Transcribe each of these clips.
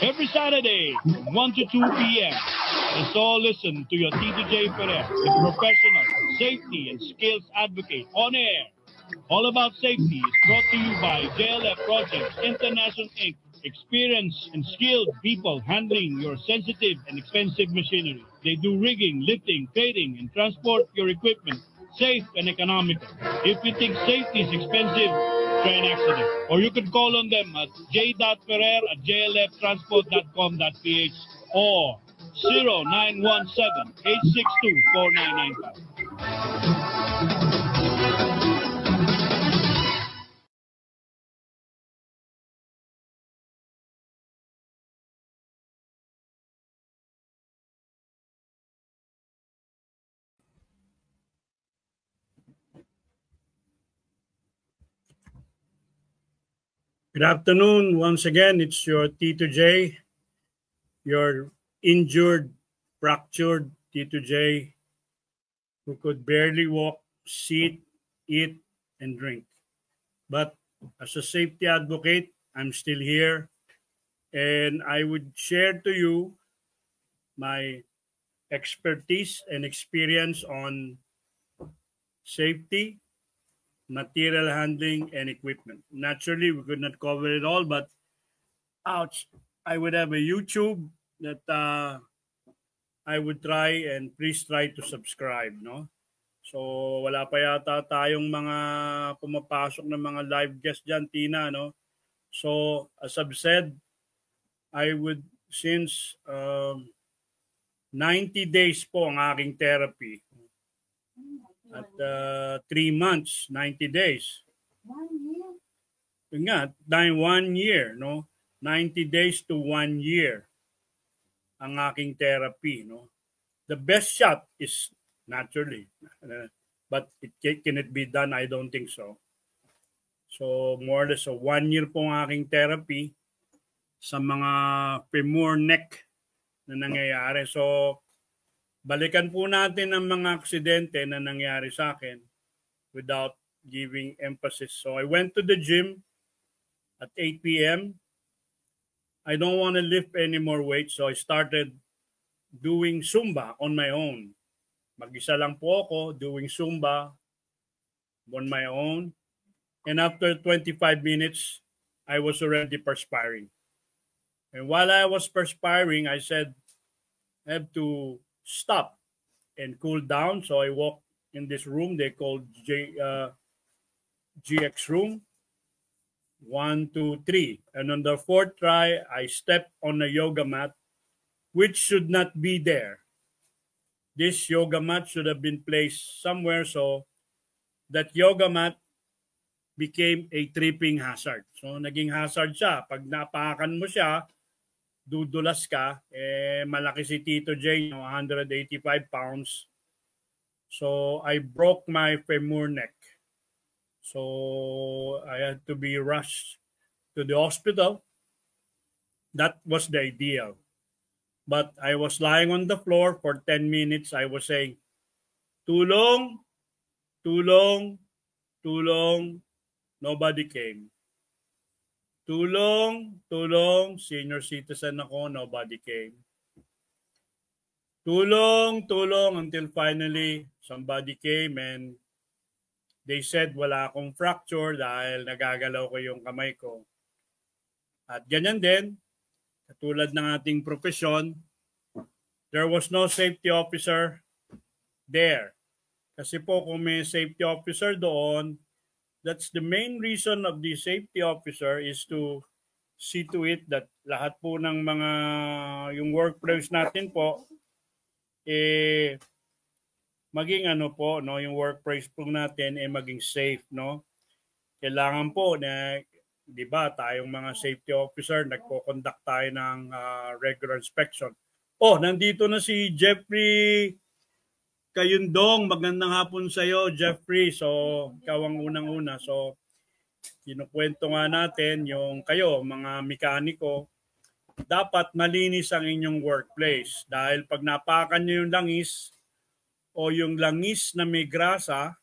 Every Saturday, 1 to 2 p.m. Let's all listen to your Tito J. Ferrer, the professional safety and skills advocate on air. All About Safety is brought to you by JLF Projects International Inc. Experienced and skilled people handling your sensitive and expensive machinery. They do rigging, lifting, trading, and transport your equipment safe and economical. If you think safety is expensive, try an accident. Or you can call on them at j.ferrer@jlftransport.com.ph or 0917-862-4995. Good afternoon. Once again, it's your Tito J, your injured, fractured Tito J, who could barely walk, sit, eat, and drink. But as a safety advocate, I'm still here, and I would share to you my expertise and experience on safety, material handling, and equipment. Naturally, we could not cover it all, but I would have a YouTube that I would try, and please try to subscribe, no? So, wala pa yata tayong mga pumapasok ng mga live guest dyan, Tina, no? So, as I've said, I would, since 90 days po ang aking therapy. At 3 months, 90 days. 1 year? Yun nga, 1 year, no? 90 days to 1 year ang aking therapy, no? The best shot is naturally, but can it be done? I don't think so. So, more or less, 1 year po ang aking therapy sa mga femur neck na nangyayari. So, balikan po natin ang mga aksidente na nangyari sa akin without giving emphasis. So I went to the gym at 8 p.m. I don't want to lift any more weight, so I started doing Zumba on my own. Mag-isa lang po ako doing Zumba on my own. And after 25 minutes, I was already perspiring. And while I was perspiring, I said, I have to stop and cool down. So I walked in this room they called GX room. 1, 2, 3. And on the 4th try, I stepped on a yoga mat, which should not be there. This yoga mat should have been placed somewhere, so that yoga mat became a tripping hazard. So naging hazard siya. Pag napakan mo siya, dudulas ka, malaki si Tito J, 185 pounds. So, I broke my femur neck. So, I had to be rushed to the hospital. That was the ideal. But I was lying on the floor for 10 minutes. I was saying, tulong, tulong, tulong. Nobody came. Tulong, tulong, senior citizen ako, nobody came. Tulong, tulong, until finally somebody came and they said wala akong fracture dahil nagagalaw ko yung kamay ko. At ganyan din, katulad ng ating profesyon, there was no safety officer there. Kasi po kung may safety officer doon, that's the main reason of the safety officer is to see to it that lahat po ng mga yung workplace natin po maging ano po, no, yung workplace po natin maging safe, no. Kailangan po na 'di ba, tayong mga safety officer nagko-conduct tayo ng regular inspection. Nandito na si Jeffrey Kayundong. Magandang hapon sa iyo, Jeffrey. So, ikaw ang unang-una. So, kinukwento nga natin yung kayo, mga mekaniko, dapat malinis ang inyong workplace. Dahil pag napakan nyo yung langis o yung langis na may grasa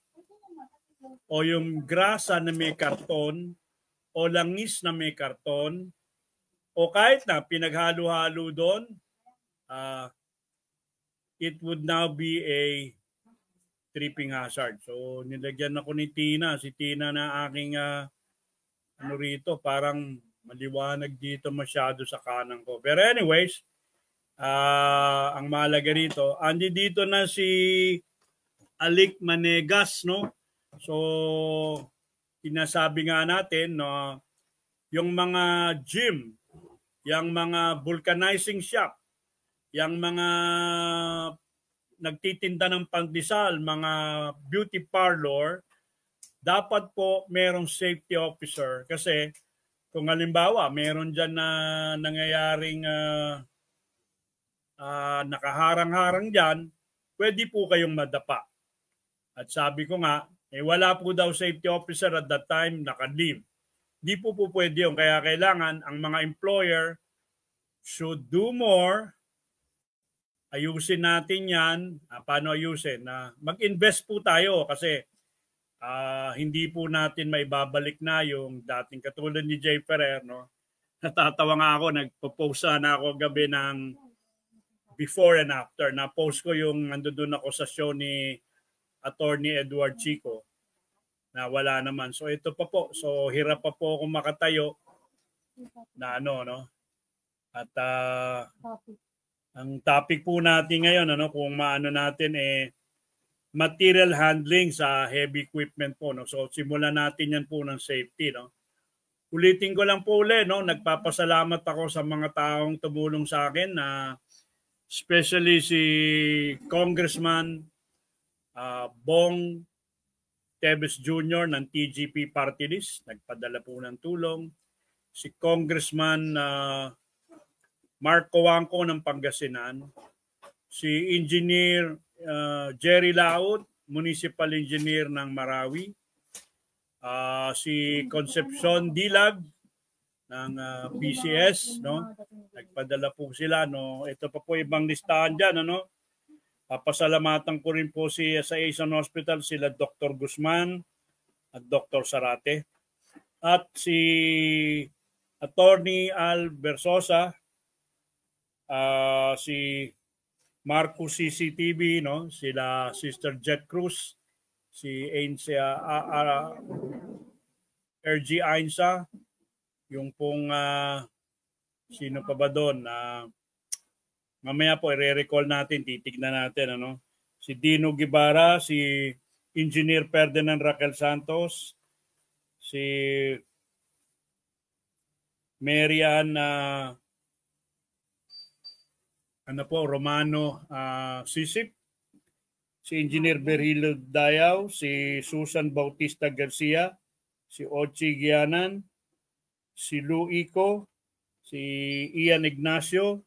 o yung grasa na may karton o langis na may karton, o kahit na pinaghalo-halo doon, it would now be a tripping hazard. So nilagyan ako ni Tina, si Tina na aking ano rito, parang maliwanag dito masyado sa kanan ko. Pero anyways, ang mahalaga rito, andi dito na si Alik Manegas, no? So sinasabi nga natin, no, yung mga gym, yung mga vulcanizing shop, yung mga nagtitinda ng pandesal, mga beauty parlor, dapat po merong safety officer. Kasi kung halimbawa, meron dyan na nangyayaring nakaharang-harang dyan, pwede po kayong madapa. At sabi ko nga, wala po daw safety officer at that time, naka-leave. Di po pwede yun. Kaya kailangan ang mga employer should do more. Ayusin natin yan. Paano ayusin? Mag-invest po tayo kasi hindi po natin maibabalik na yung dating katulad ni Jay Ferrer. No? Natatawa nga ako, nagpo-post na ako gabi ng before and after. Na-post ko yung nandoon ako sa show ni Attorney Edward Chico na wala naman. So ito pa po. So hirap pa po akong makatayo na ano, no? At ang topic po natin ngayon, ano, kung maano natin material handling sa heavy equipment po, no. So simulan natin yan po ng safety, no. Ulitin ko lang po ulit, no, nagpapasalamat ako sa mga taong tumulong sa akin na especially si Congressman Bong Teves Jr. ng TGP Party List, nagpadala po ng tulong. Si Congressman Mark Coangco ng Pangasinan, si Engineer Jerry Laut, Municipal Engineer ng Marawi, si Concepcion Dilag ng PCS, no? Nagpadala po sila, no? Ito pa po ibang listahan diyan, ano? Papasalamatan ko rin po sa Asian Hospital sila Dr. Guzman at Dr. Sarate at si Attorney Al Versosa, si Marco CCTV, no, sila Sister Jet Cruz, si RG Ainsa, yung pong sino pa ba doon, mamaya po i-recall natin, titignan natin, ano, si Dino Guevara, si Engineer Ferdinand Raquel Santos, si Marian Romano Sisip, si Engineer Berhilo Dayaw, si Susan Bautista Garcia, si Ochi Gianan, si Lou Ico, si Ian Ignacio,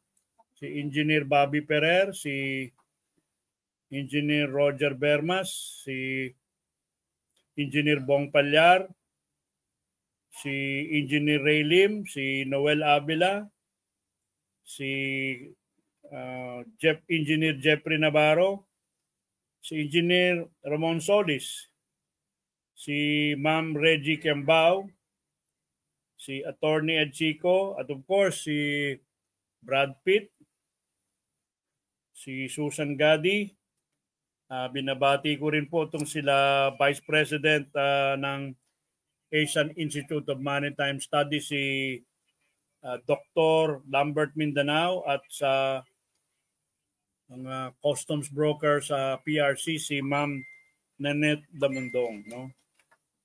si Engineer Bobby Ferrer, si Engineer Roger Bermas, si Engineer Bong Palyar, si Engineer Ray Lim, si Noel Avila, si Engineer Jeffrey Navarro, si Engineer Ramon Solis, si Ma'am Reggie Kembao, si Attorney Ed Chico, at of course si Brad Pitt, si Susan Gadi. Binabati ko rin po itong sila Vice President ng Asian Institute of Maritime Studies, si Dr. Lambert Mindanao, at sa mga customs broker sa PRC, si Ma'am Nanette Damundong, no?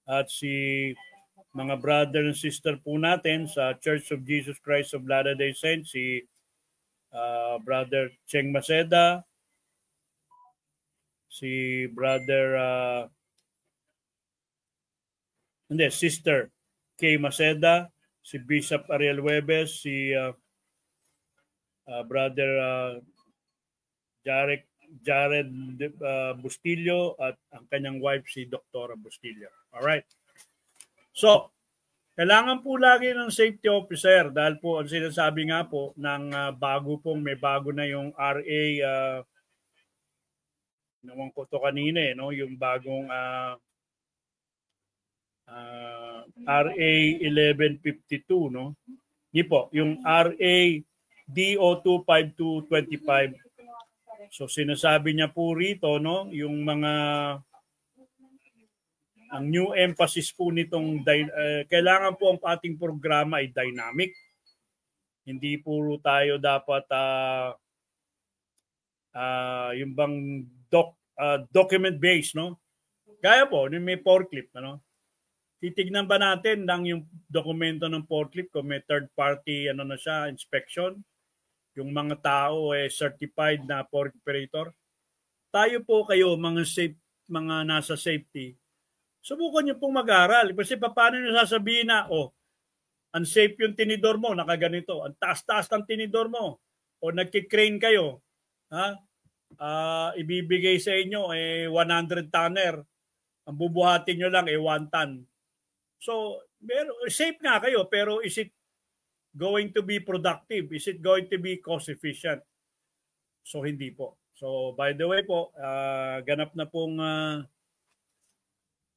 At si mga brother and sister po natin sa Church of Jesus Christ of Latter-day Saints, si Brother Cheng Maceda, si Brother Sister Kay Maceda, si Bishop Ariel Webes, si Brother Jared Bustillo, at ang kanyang wife si Dr. Bustillo. Alright. So, kailangan po lagi ng safety officer dahil po ang sinasabi nga po ng may bago na yung RA, naman ko to kanina, no? Yung bagong RA 1152, no? Hindi po, yung RA DO 25225. So sinasabi niya po rito, no, yung mga ang new emphasis po nitong kailangan po ang ating programa ay dynamic. Hindi puro tayo dapat yung bang document based, no? Gaya po, may forklift, ano? Titignan ba natin lang yung dokumento ng forklift kung may third party na siya, inspection? Yung mga tao certified na forklift operator? Tayo po kayo mga nasa safety. Subukan niyo pong mag-aral. Kasi paano niyo sasabihin na, unsafe yung tinidor mo, nakaganito. Ang taas-taas ng tinidor mo. O nagkikrane kayo. Ha? Ibibigay sa inyo 100 tonner. Ang bubuhatin nyo lang 1 ton. So, safe nga kayo, pero is it going to be productive? Is it going to be cost efficient? So, hindi po. So, by the way po, ganap na pong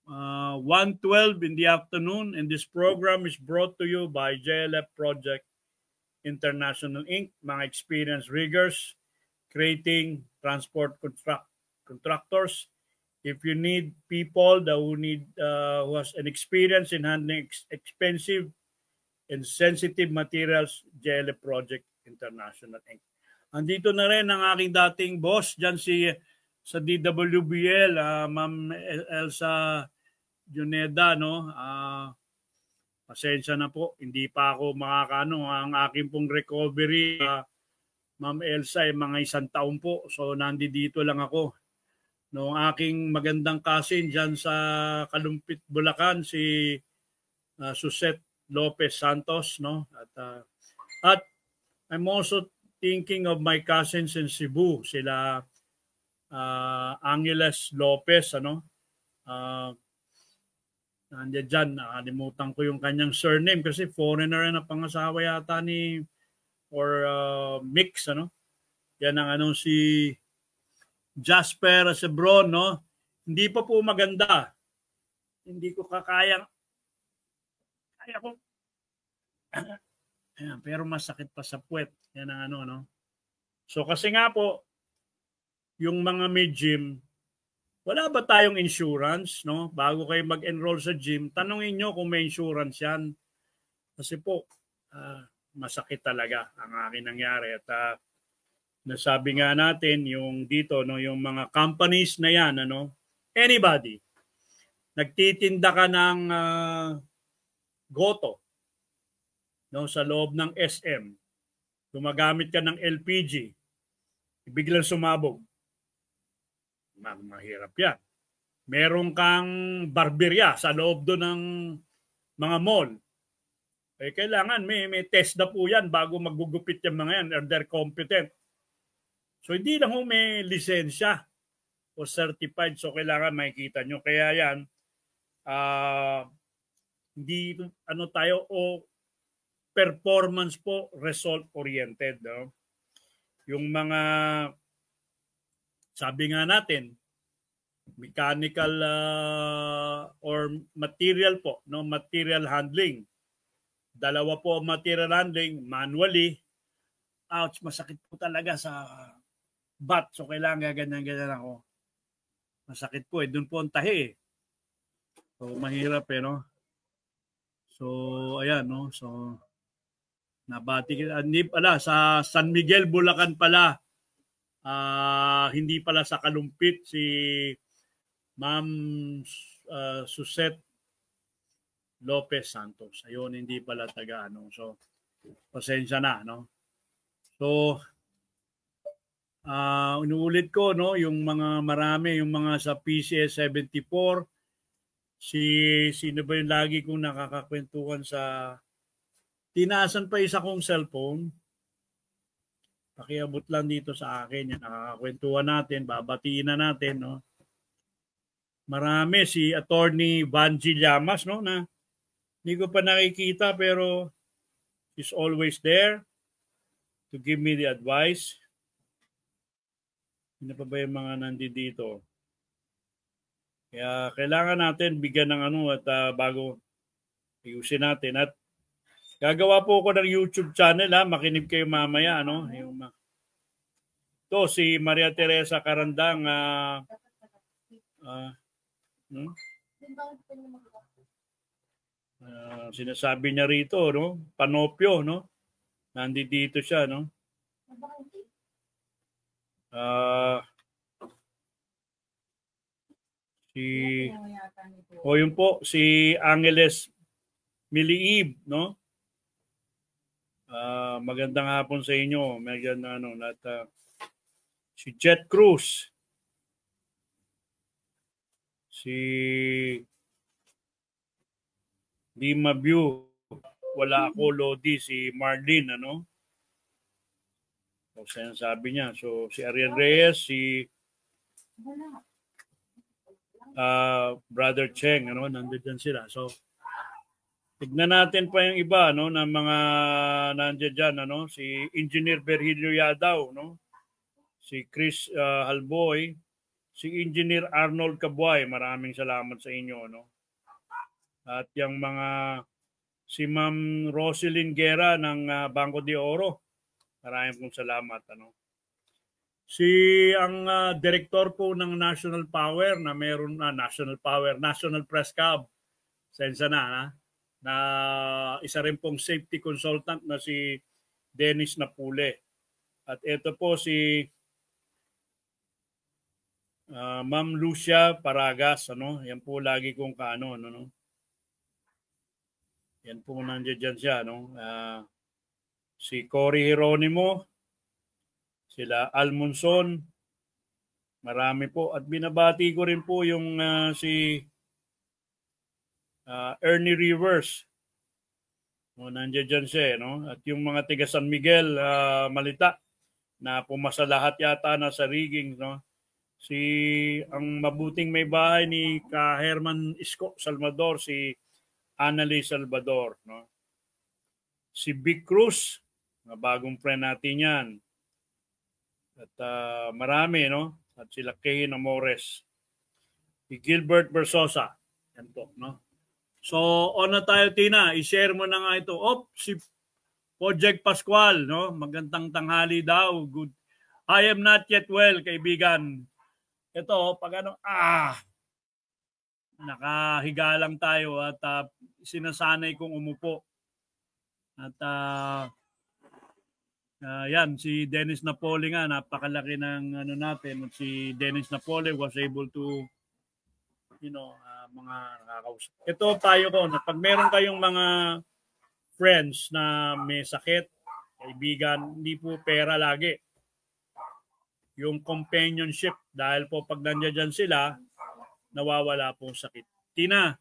1:12 in the afternoon, and this program is brought to you by JLF Project International Inc., mga experienced riggers, creating transport contractors. If you need people who has an experience in handling expensive and sensitive materials, JLF Project International Inc. Andito na rin ang aking dating boss dyan sa DWBL, Ma'am Elsa Juneda, no? Pasensya na po, hindi pa ako makakano. Ang aking pong recovery, Ma'am Elsa, mga 1 taon po. So, nandito lang ako. No, ang aking magandang cousin dyan sa Kalumpit, Bulacan, si Susette Lopez Santos, no? At I'm also thinking of my cousins in Cebu, sila Angeles Lopez, ano? Nandiyan dyan, nakalimutan ko yung kanyang surname kasi foreigner na pangasawa yata ni or mix, ano? Yan ang si Jasper Sebron, no? Hindi pa po maganda. Hindi ko kaya ko. Ayan, pero masakit pa sa puwet. Yan ang no? So kasi nga po, yung mga may gym, wala ba tayong insurance, no? Bago kayo mag-enroll sa gym, tanungin nyo kung may insurance yan. Kasi po, masakit talaga ang akin nangyari. At nasabi nga natin yung dito, no, yung mga companies na yan, anybody, nagtitinda ka ng goto, no, sa loob ng SM, gumagamit ka ng LPG, biglang sumabog. Mahirap yan. Meron kang barberya sa loob doon ng mga mall. Kailangan may test na po yan bago magugupit yung mga yan, or they're competent. So hindi lang may lisensya o certified, so kailangan makikita nyo. Kaya yan, hindi tayo performance po, result oriented, no? Yung mga sabi nga natin, mechanical or material po, no, material handling. Dalawa po material handling, manually. Ouch, masakit po talaga sa butt. So kailangan ganyan ako. Masakit po doon po ang tahi. So mahirap no. So ayan, no. So nabati hindi pala sa San Miguel, Bulacan pala. Hindi pala sa Kalumpit si Ma'am Susette Lopez Santos. Ayun, hindi pala taga So, pasensya na, no? So, inuulit ko, no, yung mga marami, yung mga sa PCS 74, sino ba yung lagi kong nakakakwentuhan sa tinaasan pa isa kong cellphone. Pakiabot lang dito sa akin, yan nakakakwentuhan natin, babatiin na natin, no. Marami si Attorney Vanji Llamas, no, na hindi ko pa nakikita pero he's always there to give me the advice. Hindi pa ba yung mga nandito? Kaya kailangan natin bigyan ng at bago ayusin natin. At Gagawa po ako ng YouTube channel, ha. Makinig kayo mamaya, no? Ito, si Maria Teresa Carandang, sinasabi niya rito, no? Panopio, no? Nandito siya, no? Yun po, si Angeles Miliib, no? Magandang hapon sa inyo. Si Jet Cruz. Si Lima View. Wala ako, Lodi. Si Marlene, ano? So, sabi niya. So, si Ariel Reyes, si Brother Cheng, ano? Nandiyan sila. So, tignan natin pa yung iba, no, na mga nandiyan dyan, ano, si Engineer Virgilio Yadaw, no, si Chris Halboy, si Engineer Arnold Cabuay, maraming salamat sa inyo, no. At yung mga si Ma'am Roselyn Guerra ng Banco de Oro, maraming pong salamat, ano. Ang director po ng National Power na meron na National Press Club, sensa na isa rin pong safety consultant na si Dennis Napule. At ito po si Ma'am Lucia Paragas, ano? Yan po lagi kong kaano, no? Yan po nandiyan siya, no? Si Cory Hieronimo, sila Almonson, marami po. At binabati ko rin po yung si Ernie Rivers. No, nandiyan siya, no? At yung mga tiga San Miguel, Malita, na pumasa lahat yata na sa rigging, no? Ang mabuting may bahay ni Ka Herman Isko Salvador, si Annalyn Salvador, no? Si Big Cruz, bagong friend natin yan. At marami, no? At sila Kay Amores. Si Gilbert Versosa. Yan po, no? So, on na tayo, Tina. I-share mo na nga ito. Si Project Pascual, no? Magandang tanghali daw. Good. I am not yet well, kaibigan. Ito, pag nakahiga lang tayo at sinasanay kong umupo. At yan, si Dennis Napoli nga, napakalaki ng natin. At si Dennis Napoli was able to, mga nakakausap. Ito tayo ko, pag meron kayong mga friends na may sakit, kaibigan, hindi po pera lagi. Yung companionship, dahil po pag nandiyan sila, nawawala po sakit. Tina,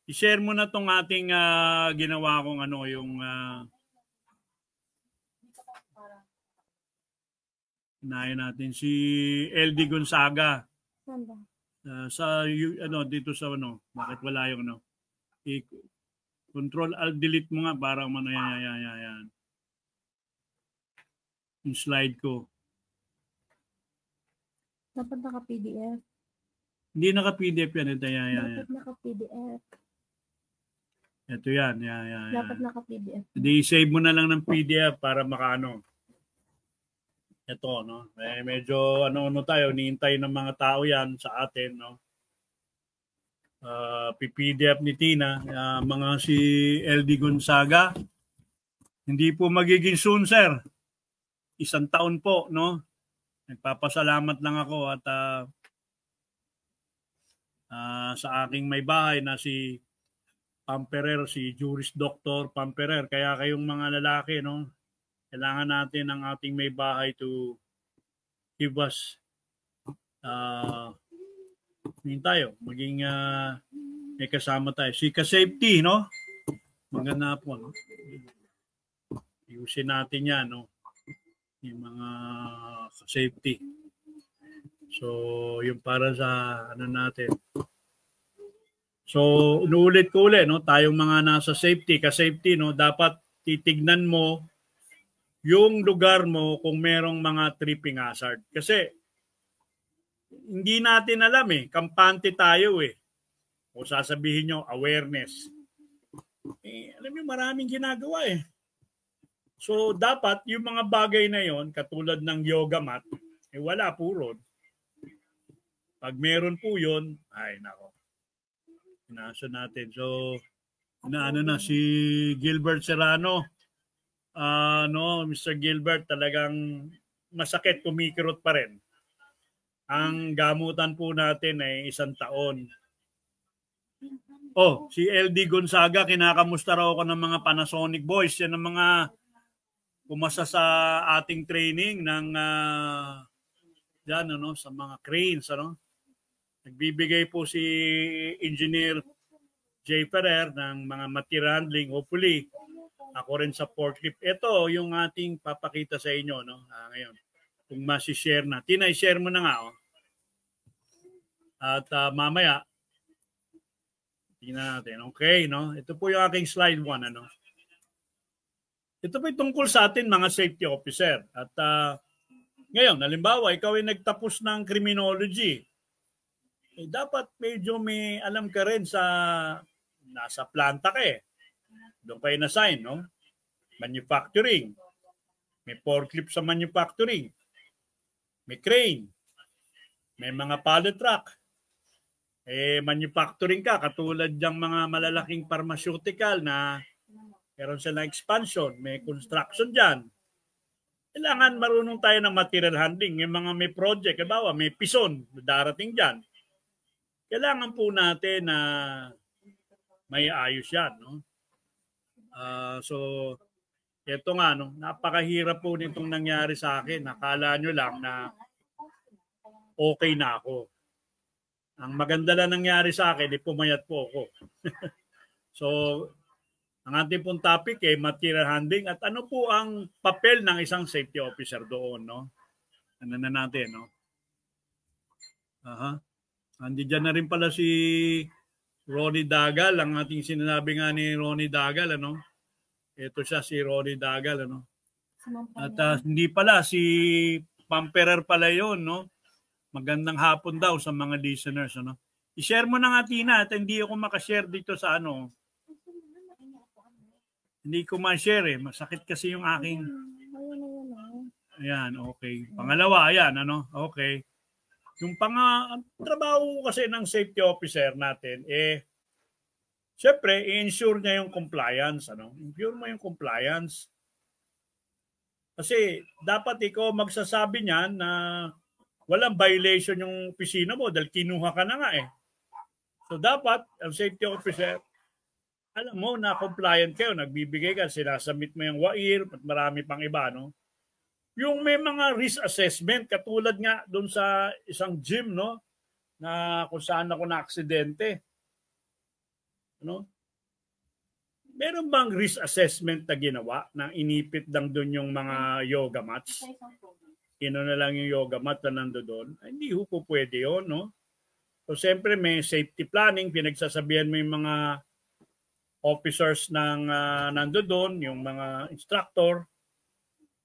i-share mo na tong ating ginawa kong yung unahin natin si LD Gonzaga. Dito sa bakit wala yung Control Alt Delete mo nga para yan. Yung slide ko. Dapat naka-PDF. Hindi naka-PDF yan. Ito, yan. Dapat naka-PDF. Ito yan. Dapat naka-PDF. Hindi, save mo na lang ng PDF para makaano. Ito, no? Medyo tayo, niintay ng mga tao yan sa atin, no? PPDF ni Tina, mga si LD Gonzaga, hindi po magiging soon, sir. 1 taon po, no? Nagpapasalamat lang ako at sa aking may bahay na si Pamperer, si Juris Doctor Pamperer. Kaya kayong mga lalaki, no? Kailangan natin ang ating may bahay to give us maging may kasama tayo. Si Ka-Safety, no? Maganda po, no? Ayusin natin yan, no? Yung mga safety. So, yung para sa natin. So, ulit ko ulit, no? Tayong mga nasa safety, Ka-Safety, no? Dapat titignan mo yung lugar mo kung merong mga tripping hazard. Kasi hindi natin alam kampante tayo O sasabihin nyo, awareness. alam niyo, maraming ginagawa eh. So, dapat yung mga bagay na yon, katulad ng yoga mat, wala po ron. Pag meron po yun, ay nako, inasa natin. So, inaano na si Gilbert Serrano. Mr. Gilbert, talagang masakit, kumikirot pa rin. Ang gamutan po natin ay 1 taon. Oh, si LD Gonzaga, kinakamusta raw ako ng mga Panasonic boys. Yan ang mga pumasa sa ating training ng sa mga cranes. Nagbibigay po si Engineer J. Ferrer ng mga material handling. Hopefully, ako rin sa forklift. Ito yung ating papakita sa inyo ngayon. Kung masishare na. Tina, i-share mo na nga. At mamaya, tingnan natin. Okay, no? Ito po yung aking slide 1. Ito po yung tungkol sa atin, mga safety officer. At ngayon, halimbawa, ikaw ay nagtapos ng criminology. Dapat medyo may alam ka rin sa nasa planta ka eh. Doon kayo na-sign, no? Manufacturing. May forklift sa manufacturing. May crane. May mga pallet truck. Manufacturing ka, katulad ng mga malalaking pharmaceutical na meron sila expansion, may construction dyan. Kailangan marunong tayo ng material handling. Yung mga may project, halimbawa, may pison, darating dyan. Kailangan po natin na may ayos yan. No? So, ito nga, napakahirap po nitong nangyari sa akin. Nakala nyo lang na okay na ako. Ang maganda lang nangyari sa akin, pumayat po ako. So, ang ating pong topic ay material handling at ano po ang papel ng isang safety officer doon, no? Ano na natin, no? Andiyan na rin pala si Ronnie Dagal, ang ating sinabi nga ni Ronnie Dagal, Ito siya, si Ronnie Dagal, At hindi pala, si Pamperer pala yun, no? Magandang hapon daw sa mga listeners, I-share mo na nga, Tina, at hindi ako makashare dito sa Hindi ko ma-share eh. Masakit kasi yung aking... Ayan, okay. Pangalawa, ayan, Okay. Yung trabaho kasi ng safety officer natin, syempre, i-ensure niya yung compliance, Ensure mo yung compliance. Kasi, dapat ikaw magsasabi niyan na walang violation yung opisina mo dahil kinuha ka na nga eh. So, dapat, ang safety officer, alam mo na compliant kayo, nagbibigay ka, sinasubmit mo yung WAIR at marami pang iba, Yung may mga risk assessment, katulad nga doon sa isang gym, na kung saan ako na-aksidente. Meron bang risk assessment na ginawa na inipit lang doon yung mga yoga mats? Na lang yung yoga mat na nandoon? Hindi po pwede yun, So, siyempre may safety planning, pinagsasabihan mo yung mga officers ng nandoon, yung mga instructor.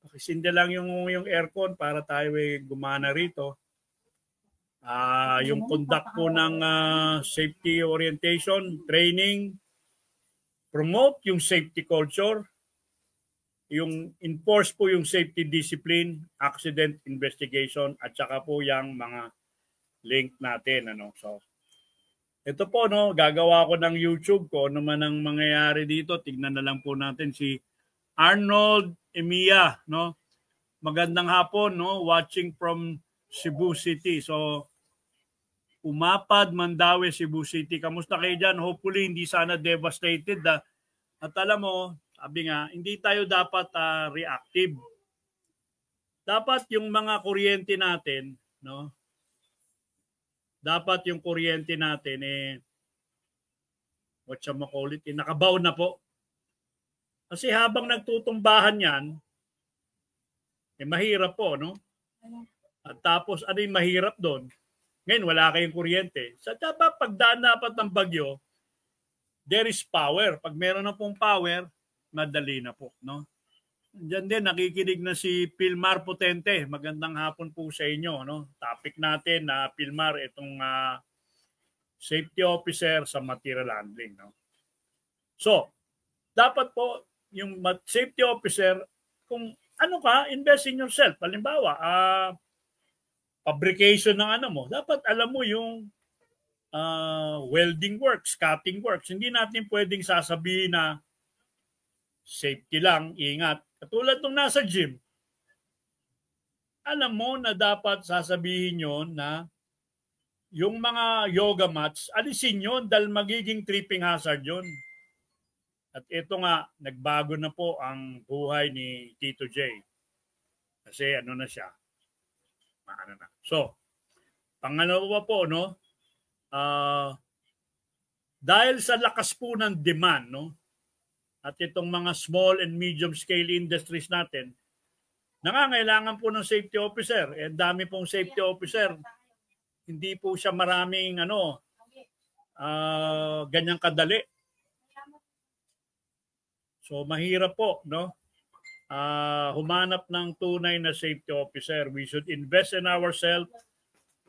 Pakisindi lang yung aircon para tayo gumana rito. Yung conduct po ng safety orientation, training, promote yung safety culture, yung enforce po yung safety discipline, accident investigation, at saka po yung mga link natin. So, ito po, gagawa ko ng YouTube ko. Ano man ang mangyayari dito, tignan na lang po natin si Arnold Emiya, Magandang hapon, watching from Cebu City. So, Umapad, Mandaue, Cebu City. Kamusta kayo dyan? Hopefully, hindi sana devastated. At alam mo, sabi nga, hindi tayo dapat reactive. Dapat yung mga kuryente natin, dapat yung kuryente natin nakabaw na po. Kasi habang nagtutumbahan yan, mahirap po, At tapos, ano yung mahirap doon? Ngayon, wala kayong kuryente. Sa dapat, pagdaan dapat ng bagyo, there is power. Pag meron na pong power, madali na po, Diyan din, nakikinig na si Pilmar Potente. Magandang hapon po sa inyo, Topic natin na Pilmar, itong safety officer sa material handling, So, dapat po yung safety officer, kung ano ka, invest in yourself. Halimbawa, fabrication ng ano mo, dapat alam mo yung welding works, cutting works. Hindi natin pwedeng sasabihin na safety lang, ingat. Katulad nung nasa gym, alam mo na dapat sasabihin yon na yung mga yoga mats, alisin yun dahil magiging tripping hazard yun. At ito nga, nagbago na po ang buhay ni Tito J. Kasi ano na siya. Ano na. So, pangalawa po, no? Dahil sa lakas po ng demand, no? At itong mga small and medium scale industries natin, nangangailangan po ng safety officer. Eh, dami pong safety officer. Hindi po siya maraming ganyang kadali. So mahirap po, no? Humanap ng tunay na safety officer. We should invest in ourselves.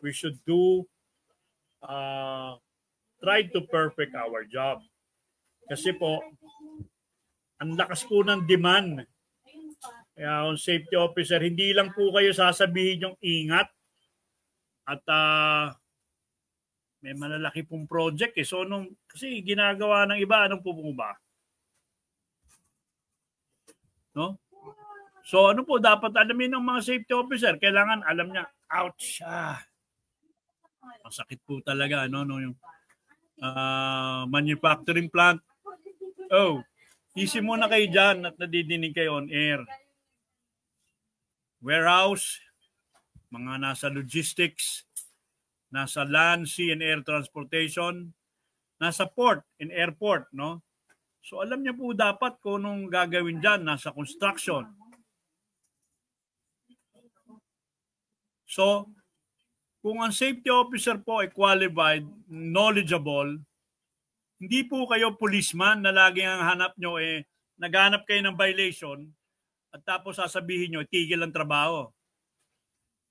We should try to perfect our job. Kasi po, ang lakas po ng demand. Kaya kung safety officer, hindi lang po kayo sasabihin yung ingat at may malalaki pong project eh. So kasi ginagawa ng iba, anong po ba? No? So ano po dapat alamin ng mga safety officer? Kailangan alam niya, ouch, masakit po talaga, no yung manufacturing plant. Oh, easy muna kayo dyan at nadidinig kayo on air. Warehouse, mga nasa logistics, nasa land, sea, and air transportation, nasa port and airport, no? So alam niyo po dapat kung anong gagawin dyan, nasa construction. So, kung ang safety officer po ay qualified, knowledgeable, hindi po kayo policeman na laging ang hanap nyo naghanap kayo ng violation at tapos sasabihin nyo, tigil ang trabaho.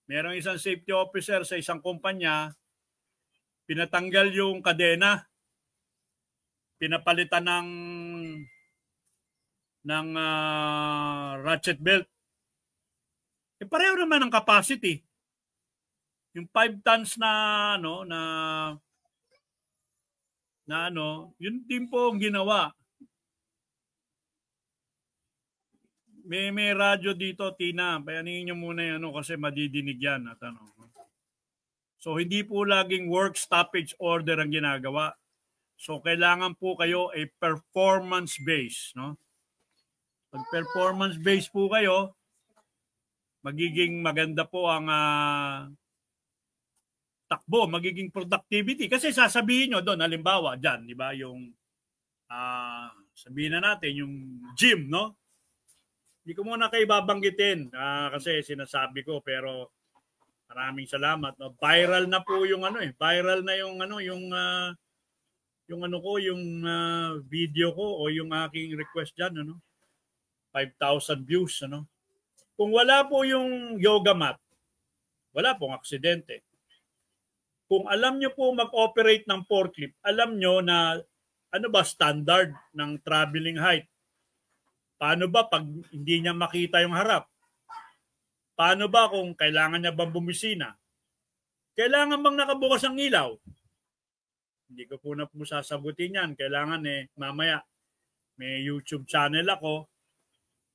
Merong isang safety officer sa isang kumpanya, pinatanggal yung kadena, pinapalitan ng ratchet belt. Pareho naman ang capacity. Yung 5 tons yun din po ang ginawa. May radyo dito, Tina. Payanin niyo muna yan kasi madidinig yan. At So, hindi po laging work stoppage order ang ginagawa. So, kailangan po kayo ay performance-based. No? Pag performance-based po kayo, magiging maganda po ang takbo, magiging productivity. Kasi sasabihin nyo doon, halimbawa, dyan, di ba, yung sabihin na natin, yung gym, no? Hindi ko muna kayo babanggitin kasi sinasabi ko, pero maraming salamat. No? Viral na po yung viral na yung yung video ko o yung aking request dyan, 5,000 views, Kung wala po yung yoga mat, wala pong aksidente. Kung alam nyo po mag-operate ng forklift, alam nyo na ano ba standard ng traveling height? Paano ba pag hindi niya makita yung harap? Paano ba kung kailangan niya bang bumisina? Kailangan bang nakabukas ang ilaw? Hindi ko po na po sasagutin yan. Kailangan mamaya may YouTube channel ako.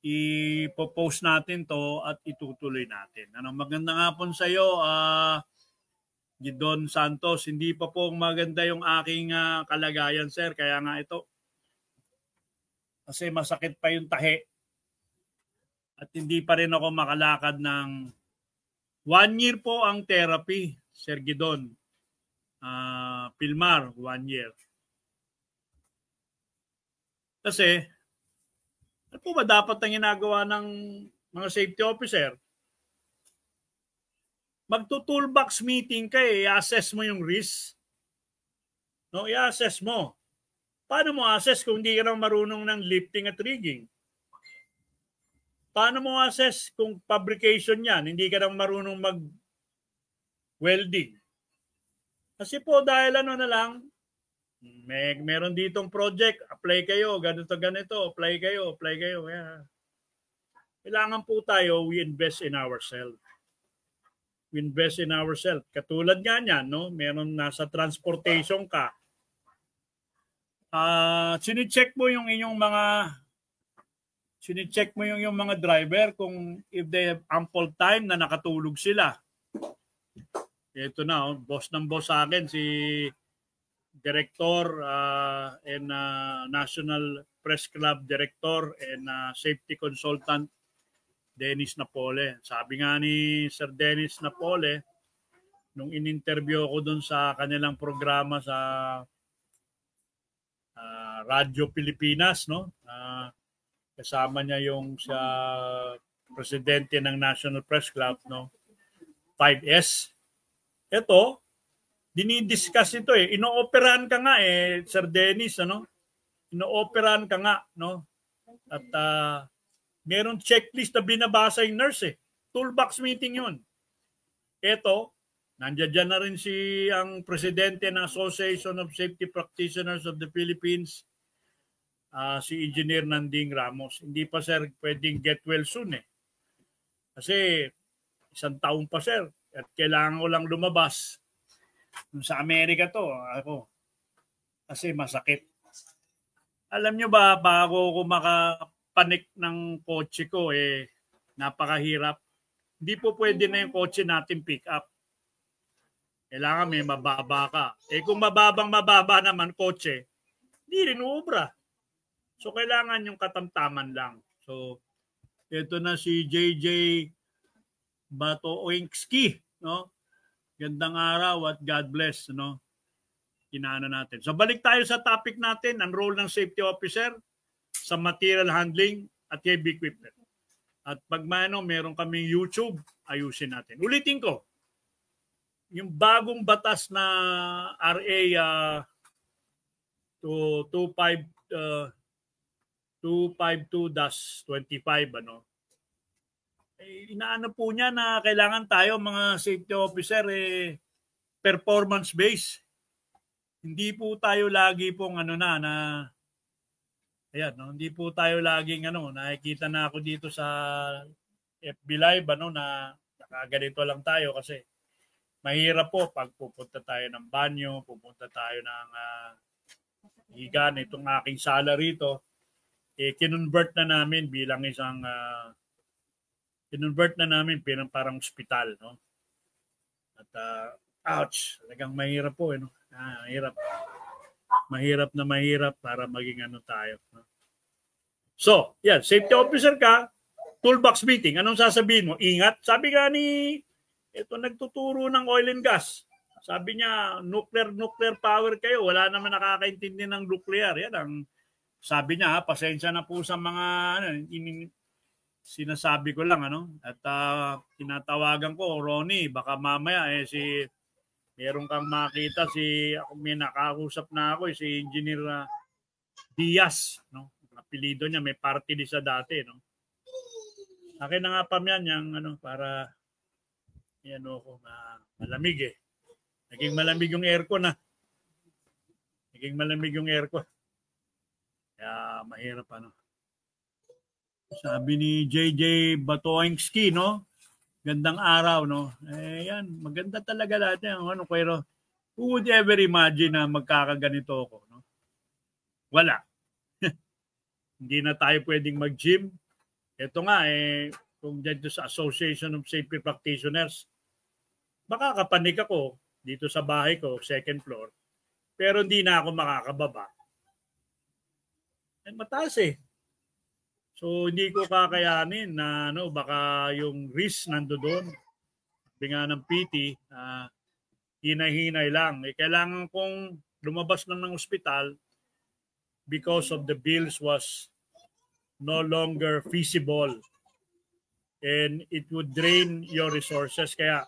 Ipopost natin to at itutuloy natin. Magandang hapon sa iyo, Gidon Santos. Hindi pa po maganda yung aking kalagayan, sir. Kaya nga ito. Kasi masakit pa yung tahi. At hindi pa rin ako makalakad ng 1 year po ang therapy, Sir Gidon. Pilmar, 1 year. Kasi, ano po ba dapat ang ginagawa ng mga safety officer? Magto-toolbox meeting ka i-assess mo yung risk. No, i-assess mo. Paano mo assess kung hindi ka lang marunong ng lifting at rigging? Paano mo assess kung fabrication yan? Hindi ka lang marunong mag-welding. Kasi po dahil Meron ditong project, apply kayo, ganito, apply kayo. Yeah. Kailangan po tayo, we invest in ourselves. We invest in ourselves. Katulad nga niyan, no? Meron nasa transportation ka. Sinicheck mo yung mga driver kung if they have ample time na nakatulog sila. Ito na, boss ng boss sa akin, si Director and National Press Club Director and Safety Consultant Dennis Napole. Sabi nga ni Sir Dennis Napole, nung in-interview ko doon sa kanilang programa sa Radyo Pilipinas, no? Kasama niya yung sa presidente ng National Press Club, no? 5S. Ito, dinidiscuss ito eh. Inooperahan ka nga eh, Sir Dennis, ano? Inooperahan ka nga, no? At meron checklist na binabasa yung nurse eh. Toolbox meeting yun. Ito, nandiyan na rin ang presidente ng Association of Safety Practitioners of the Philippines, si Engineer Nanding Ramos. Hindi pa sir pwedeng get well soon eh. Kasi 1 taon pa sir at kailangan ko lang lumabas. Sa Amerika to, ako. Kasi masakit. Alam nyo ba, bago ko makapanik ng kotse ko, napakahirap. Hindi po pwede na yung kotse natin pick up. Kailangan may mababa ka. Kung mababa naman kotse, hindi rin ubra. So, kailangan yung katamtaman lang. So, ito na si JJ Batoingski, no? Gandang araw at God bless, no? Inaano natin. So, balik tayo sa topic natin, ang role ng safety officer sa material handling at heavy equipment. At pag meron kaming YouTube, ayusin natin. Ulitin ko, yung bagong batas na RA 252-25, ano, inaano po niya na kailangan tayo mga safety officer performance based. Hindi po tayo lagi pong hindi po tayo laging nakikita na ako dito sa FB Live na nakaganito lang tayo kasi mahirap po pag pupunta tayo ng banyo, pupunta tayo ng higan, itong aking sala rito, kinonvert na namin bilang isang parang ospital, no? At ouch, talagang mahirap po, no? Mahirap para maging tayo, no? So, yan, safety officer ka, toolbox meeting, anong sasabihin mo? Ingat, sabi nga ito nagtuturo ng oil and gas. Sabi niya, nuclear power kayo, wala naman nakakaintindi ng nuclear. Yan ang sabi niya, pasensya na po sa mga sinasabi ko lang, at tinatawagan ko, Ronnie, baka mamaya meron kang makita may nakausap na ako si Engineer Diaz, no? Apelido niya, may party di sa dati, no? Akin na nga pamyan yung para ko malamig eh. Naging malamig yung aircon Kaya mahirap Sabi ni JJ Batoingski, no? Gandang araw, no? Yan, maganda talaga lahat yan. Pero who would ever imagine na magkakaganito ako, no? Wala. Hindi na tayo pwedeng mag-gym. Ito nga, kung dito sa Association of Safety Practitioners, baka kapanik ako dito sa bahay ko, second floor, pero hindi na ako makakababa. Mataas eh. So, hindi ko kakayanin na baka yung risk nandoon. Sabi nga ng PT, hinay-hinay lang. Kailangan kong lumabas lang ng ospital because of the bills was no longer feasible and it would drain your resources. Kaya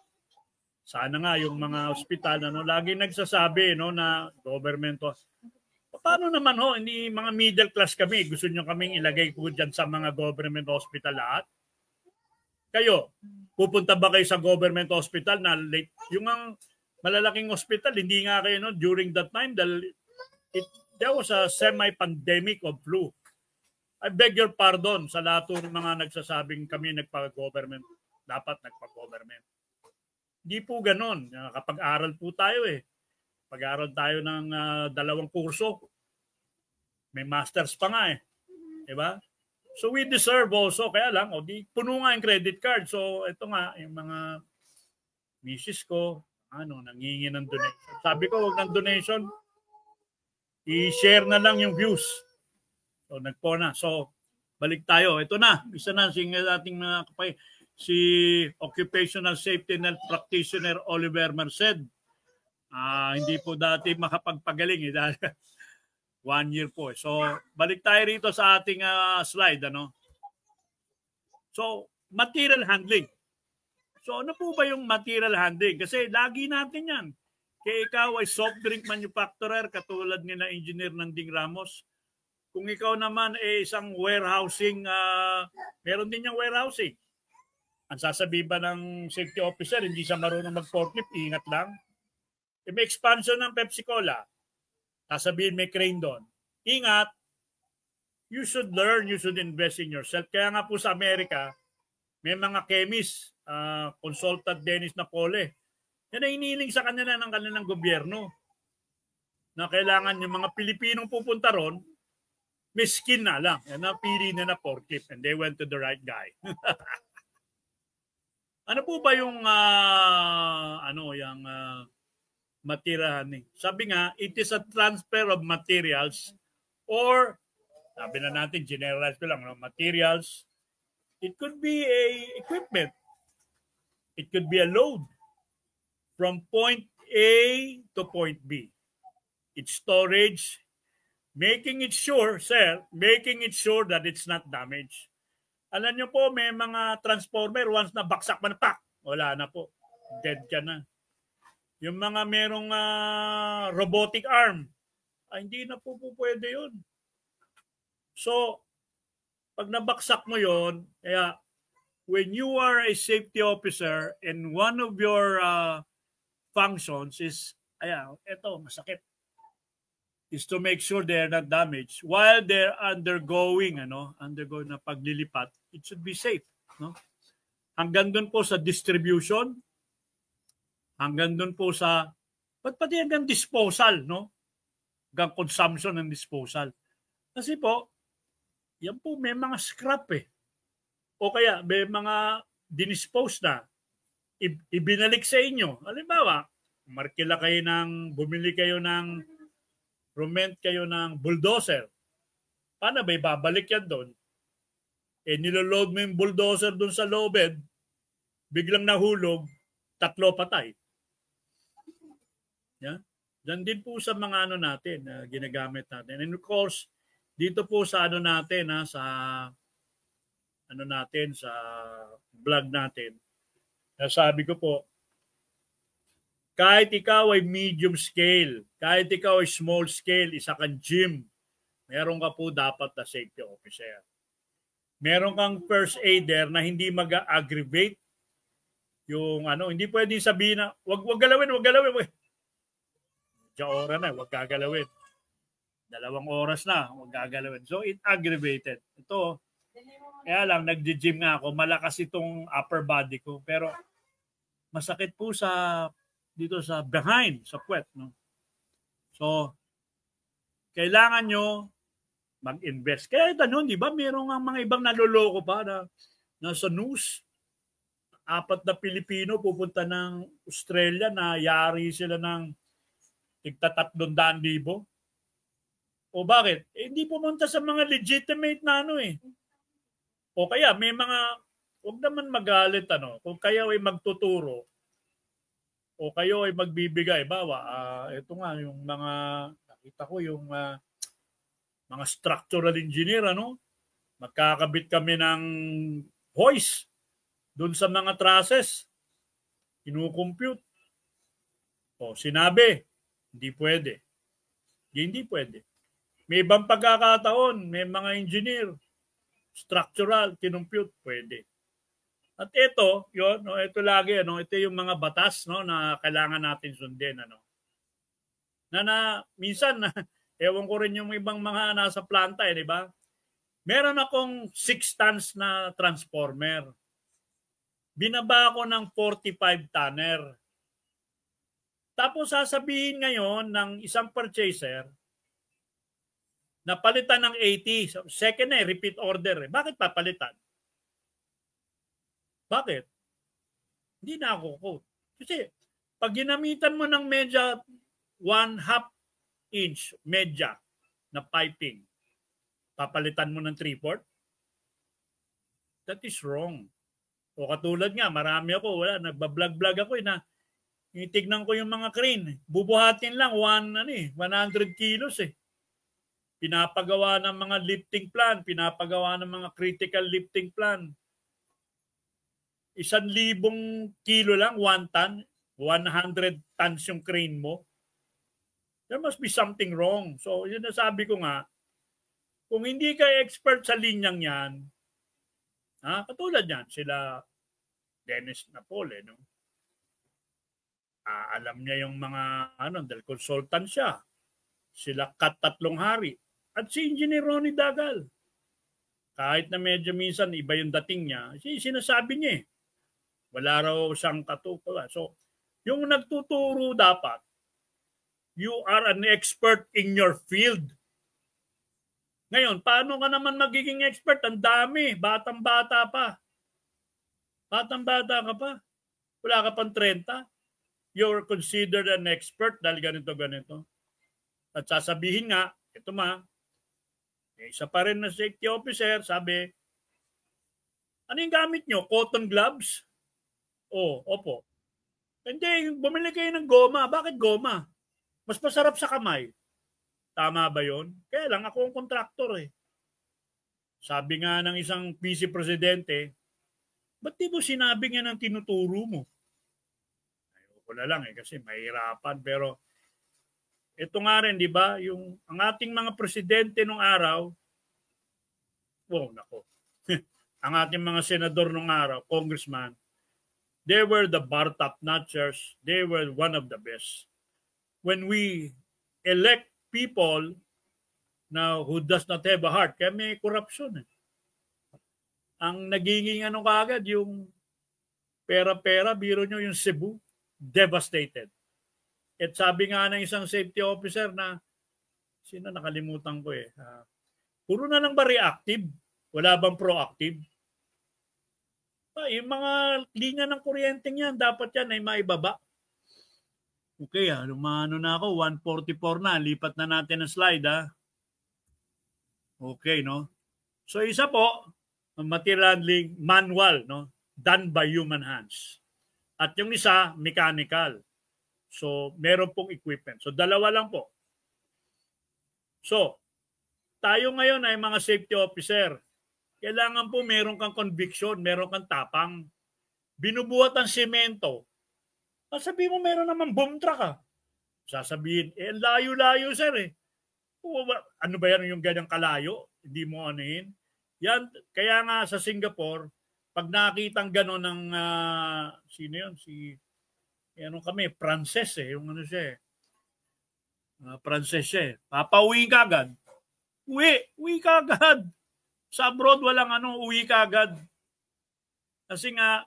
sana nga yung mga ospital lagi nagsasabi na government paano naman hindi mga middle class kami, gusto nyo kaming ilagay po dyan sa mga government hospital lahat? Kayo, pupunta ba kayo sa government hospital na late? Yung malalaking hospital, hindi nga kayo during that time dahil there was a semi-pandemic of flu. I beg your pardon sa lahat ng mga nagsasabing kami nagpa-government. Dapat nagpa-government. Di po ganon. Kapag-aral po tayo eh. Pag-aral tayo ng 2 kurso. May masters pa nga eh. Diba? So we deserve also. Kaya lang, di puno nga yung credit card. So ito nga, yung mga misis ko, nangingi ng donation. Sabi ko, huwag ng donation. I-share na lang yung views. So nagpo na. So balik tayo. Ito na. Isa na si ating mga kapay. Si Occupational Safety and Health Practitioner Oliver Merced. Hindi po dati makapagpagaling. Dahil 1 year po. So balik tayo rito sa ating slide. So material handling. So ano po ba yung material handling? Kasi lagi natin yan. Kaya ikaw ay soft drink manufacturer katulad ni na Engineer Nanding Ramos. Kung ikaw naman ay isang warehousing, meron din yung warehousing. Ang sasabihin ba ng safety officer, hindi siya marunong mag-forklift, ingat lang. May expansion ng Pepsi Cola, sasabihin may crane doon. Ingat, you should learn, you should invest in yourself. Kaya nga po sa Amerika, may mga chemist, consultant Dennis Napole, yan ay iniling sa kanila ng kanilang gobyerno na kailangan yung mga Pilipinong pupunta ron, may skin na lang. Yan ang pili na forklift and they went to the right guy. Ano po ba yung material? Sabi nga, it is a transfer of materials or sabi na natin, generalize ko lang, materials. It could be a equipment. It could be a load from point A to point B. It's storage, making it sure that it's not damaged. Alam nyo po, may mga transformer, once na baksak man, pak, wala na po. Dead ka na. Yung mga merong robotic arm, hindi na po pwede yun. So, pag nabaksak mo yun, kaya when you are a safety officer and one of your functions is, eto, masakit, is to make sure they're not damaged while they're undergoing na paglilipat, it should be safe, no? Hanggang doon po sa distribution, hanggang doon po sa pati hanggang disposal, no? Hanggang consumption and disposal. Kasi po, yan po may mga scrap eh. O kaya may mga dinispose na ibinalik sa inyo. Halimbawa, bumili kayo ng rent kayo ng bulldozer. Paano ba ibabalik yan doon? Niloload mo yung bulldozer doon sa lobed, biglang nahulog, 3 patay. Yeah? Diyan din po sa mga natin, ginagamit natin. And of course, dito po sa sa vlog natin, sabi ko po, kahit ikaw ay medium scale, kahit ikaw ay small scale, isa kang gym, meron ka po dapat na safety officer. Meron kang first aider na hindi mag-aggravate yung hindi pwedeng sabihin na, wag galawin. Oras na, wag gagalawin. 2 oras na, wag gagalawin. So it aggravated. Ito, kaya lang, nag-gym nga ako, malakas itong upper body ko, pero masakit po dito sa behind, sa puwet, no? So, kailangan nyo mag-invest. Kaya ito nun, di ba, meron nga mga ibang naloloko pa na sa news, 4 na Pilipino pupunta ng Australia na yari sila ng tigta 300,000. O bakit? Hindi pumunta sa mga legitimate na O kaya may mga, huwag naman magalit kung kayo ay magtuturo o kayo ay magbibigay, ito nga yung mga, nakita ko yung mga structural engineer, magkakabit kami ng hoist doon sa mga trusses, kinukompute. O sinabi, hindi pwede. Hindi pwede. May ibang pagkakataon, may mga engineer, structural, kinumpute, pwede. At ito, ito lagi, ito yung mga batas, na kailangan natin sundin, Na minsan, Ewan ko rin yung ibang mga nasa planta, di ba? Meron akong 6 tons na transformer. Binaba ko ng 45 tonner. Tapos sasabihin ngayon ng isang purchaser na palitan ng 80. So, second repeat order. Bakit papalitan? Bakit? Hindi na ako quote. Kasi pag ginamitan mo ng medya 1/2 inch medya na piping, papalitan mo ng 3/4? That is wrong. O katulad nga, marami ako, nagbablog ako na tignan ko yung mga crane. Bubuhatin lang 100 kilos eh. Pinapagawa ng mga lifting plan, pinapagawa ng mga critical lifting plan. 1,000 kilo lang, 1 ton, 100 tons yung crane mo. There must be something wrong. So, yun na sabi ko nga, kung hindi ka expert sa linyang yan, katulad yan, sila Dennis Napole, no? Alam niya yung mga, dahil consultant siya. Sila Kat Tatlong Hari. At si Engineer Ronnie Dagal. Kahit na medyo minsan iba yung dating niya, sinasabi niya eh. Wala raw siyang katutuwa. So, yung nagtuturo dapat, you are an expert in your field. Ngayon, paano ka naman magiging expert? Ang dami. Batang-bata pa. Batang-bata ka pa. Wala ka pang 30. You're considered an expert dahil ganito. At sasabihin nga, ito isa pa rin na safety officer, sabi, ano yung gamit nyo? Cotton gloves? Opo. Hindi, bumili kayo ng goma. Bakit goma? Mas masarap sa kamay. Tama ba yun? Kaya lang ako ang kontraktor eh. Sabi nga ng isang vice presidente, ba't di mo sinabi nga ng tinuturo mo? Ayoko na lang kasi mahirapan. Pero ito nga rin, di ba? Ang ating mga presidente nung araw, ang ating mga senador nung araw, congressman, they were the bar top notchers. They were one of the best. When we elect people now who does not have a heart, kaya may corruption eh. Ang nagiging kagad, yung pera-pera, biro nyo yung Cebu, devastated. At sabi nga ng isang safety officer na, nakalimutan ko eh, puro na lang ba reactive? Wala bang proactive? Yung mga linya ng kuryente niyan, dapat yan ay maibaba. Okay, lumano na ako, 144 na, lipat na natin ang slide Okay, no? So isa po, material handling manual, no? Done by human hands. At yung isa, mechanical. So, meron pong equipment. So, dalawa lang po. So, tayo ngayon ay mga safety officer. Kailangan po meron kang conviction, meron kang tapang. Binubuhat ang semento. Sabihin mo meron naman boom truck Sasabihin, layo-layo sir eh. Ano ba yan yung ganyang kalayo? Hindi mo anuhin. Yan, kaya nga sa Singapore, pag nakitang gano'n ng, sino yun? Kami, Frances yung siya Frances siya Papauwi ka agad. Uwi ka agad. Sa abroad, walang uwi ka agad. Kasi nga,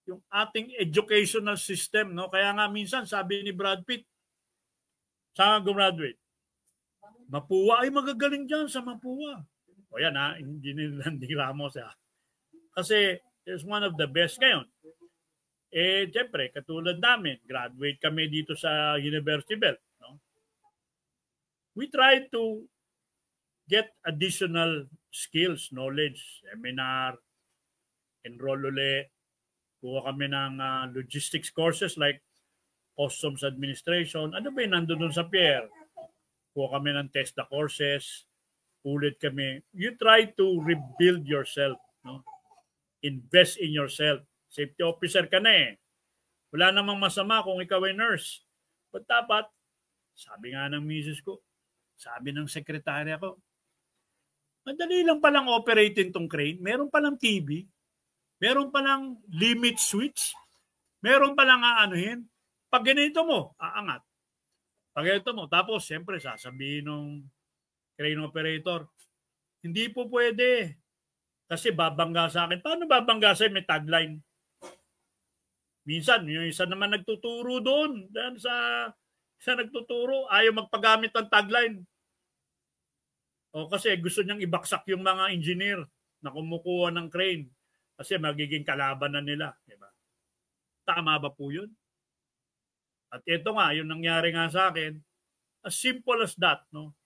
yung ating educational system, no? Kaya nga minsan, sabi ni Brad Pitt, saan gumraduate? Mapua, ay magagaling dyan sa Mapua. O yan Engineer Landy Ramos Kasi, it's one of the best ngayon. Siyempre, katulad namin, graduate kami dito sa University Belt. No? We try to get additional skills, knowledge, seminar, enroll ulit, kuha kami ng logistics courses like customs administration. Ano ba yung nandun sa Pierre? Kuha kami ng TESDA courses, ulit kami. You try to rebuild yourself. No? Invest in yourself. Safety officer ka na Wala namang masama kung ikaw ay nurse. But dapat, sabi nga ng misis ko, sabi ng sekretarya ko, madali lang palang operating tong crane. Meron palang TV. Meron palang limit switch. Meron palang aanuhin. Pag ganito mo, aangat. Pag ito mo, tapos siyempre sasabihin ng crane operator, hindi po pwede. Kasi babangga sa akin. Paano babangga sa'yo? May tagline. Minsan, yung isa naman nagtuturo doon. Dahil sa nagtuturo, ayaw magpagamit ng tagline. O kasi gusto niyang ibaksak yung mga engineer na kumukuha ng crane. Kasi magiging kalaban na nila. Diba? Tama ba po yun? At ito nga, yung nangyari nga sa akin, as simple as that, no?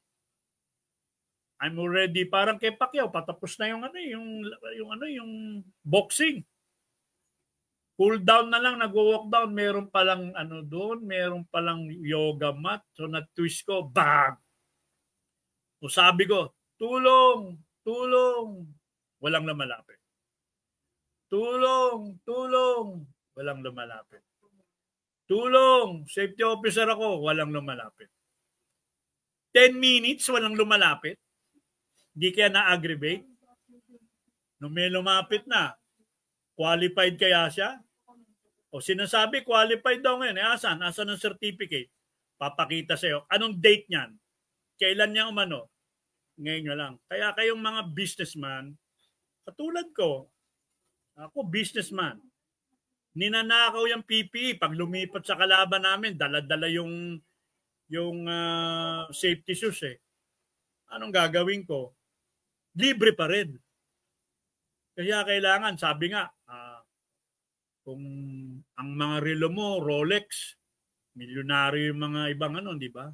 I'm already parang kay Pacquiao, patapos na yung boxing. Cool down na lang, nag-walk down, meron palang doon, meron palang yoga mat. So na-twist ko, bang! O sabi ko, tulong, tulong. Walang lumalapit. Tulong, tulong. Walang lumalapit. Tulong, safety officer ako, walang lumalapit. 10 minutes, walang lumalapit. Di kaya na-aggravate? Nung may lumapit na, qualified kaya siya? O sinasabi, qualified daw ngayon. Asan? Asan ang certificate? Papakita sa'yo. Anong date niyan? Kailan niya umano? Ngayon nyo lang. Kaya kayong mga businessman, katulad ko, ako businessman, ninanakaw yung PPE. Pag lumipat sa kalaban namin, dala-dala yung safety shoes eh. Anong gagawin ko? Libre pa rin. Kaya kailangan, sabi nga, kung ang mga relo mo, Rolex, milyonaryo yung mga ibang di ba?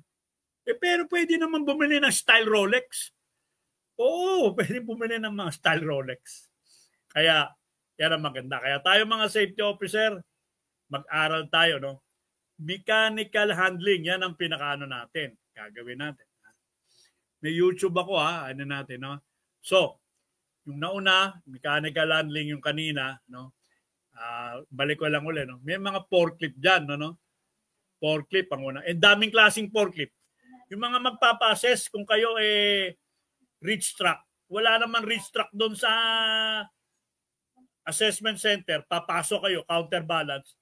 Pero pwede naman bumili ng style Rolex. Oo, pwede bumili ng mga style Rolex. Kaya, yan ang maganda. Kaya tayo mga safety officer, mag-aral tayo, no? Mechanical handling, yan ang pinakaano natin. Gagawin natin. May YouTube ako, natin, no? So, yung nauna, mechanical handling yung kanina, no? Balik ko lang ulit, no? May mga forklift dyan, no? Forklift, panguna. Daming klaseng forklift. Yung mga magpapa-assess kung kayo reach track. Wala naman reach track doon sa assessment center. Papasok kayo, counterbalance.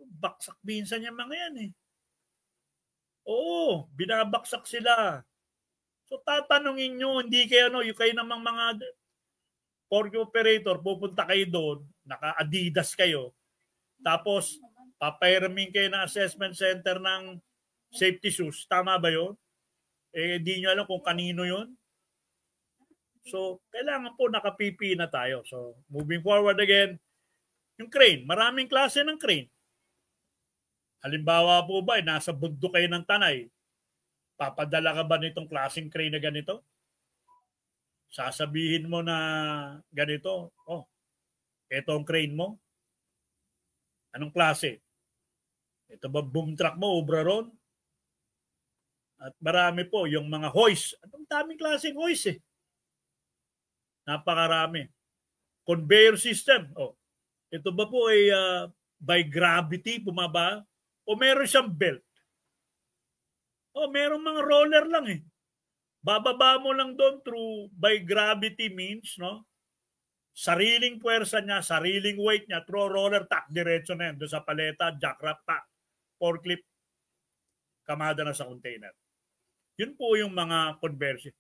Baksak minsan yung mga yan eh. Oo, binabaksak sila. So tatanungin nyo, hindi kayo, yung kayo namang mga forklift operator, pupunta kayo doon, naka-Adidas kayo. Tapos, papairamin kayo ng assessment center ng safety shoes. Tama ba yun? Di nyo alam kung kanino yun. So, kailangan po naka-PP na tayo. So, moving forward again, yung crane. Maraming klase ng crane. Halimbawa po ba, nasa bundok kayo ng Tanay. Papadala ka ba nitong klaseng crane na ganito? Sasabihin mo na ganito, ito ang crane mo. Anong klase? Ito ba boom truck mo, Obraron? At marami po, yung mga hoist. Anong daming klaseng hoist eh. Napakarami. Conveyor system. Ito ba po ay by gravity bumaba? O meron siyang belt? Meron mga roller lang eh. Bababa mo lang doon through by gravity means, no? Sariling puwersa niya, sariling weight niya, through roller, diretso na yan. Doon sa paleta, jackraft, forklift, kamada na sa container. Yun po yung mga conversion.